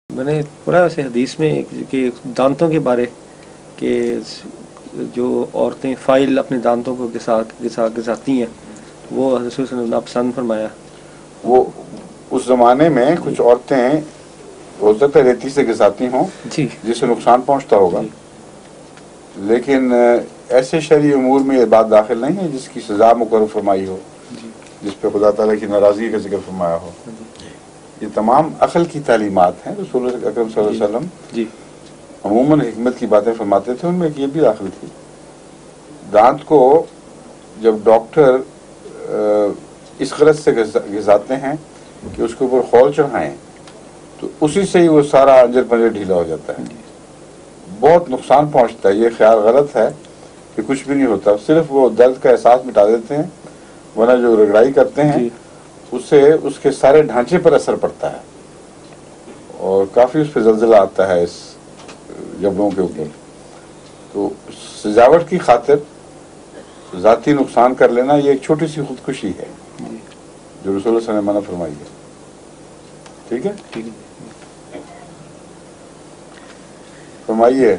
میں نے پڑھا ویسے حدیث میں کہ دانتوں کے بارے کہ جو عورتیں فائل اپنے دانتوں کو گھساتی ہیں وہ حضرت صلی اللہ علیہ وسلم نے ناپسند فرمایا. وہ اس زمانے میں کچھ عورتیں ہو سکتا ہے ریتی سے گھساتی ہوں جی جس سے نقصان پہنچتا ہوگا، جی لیکن ایسے شرعی امور میں یہ بات داخل نہیں ہے جس کی سزا مقرر فرمائی ہو، جی جس پہ خدا تعالیٰ کی ناراضگی کا ذکر فرمایا ہو. یہ تمام عقل کی تعلیمات ہیں. رسول اکرم صلی اللہ علیہ وسلم جی عموماً حکمت کی باتیں فرماتے تھے، ان میں یہ بھی داخل تھی. دانت کو جب ڈاکٹر اس غرض سے گھساتے ہیں کہ اس کے اوپر خول چڑھائیں تو اسی سے ہی وہ سارا انجر پنجر ڈھیلا ہو جاتا ہے، بہت نقصان پہنچتا ہے. یہ خیال غلط ہے کہ کچھ بھی نہیں ہوتا، صرف وہ درد کا احساس مٹا دیتے ہیں، ورنہ جو رگڑائی کرتے ہیں جی اس سے اس کے سارے ڈھانچے پر اثر پڑتا ہے اور کافی اس پہ زلزلہ آتا ہے اس جبڑوں کے اوپر. تو سجاوٹ کی خاطر ذاتی نقصان کر لینا یہ ایک چھوٹی سی خودکشی ہے جو رسول اللہ صلی اللہ علیہ وسلم نے منع فرمائی ہے. ٹھیک ہے، ٹھیک ہے. فرمائیے.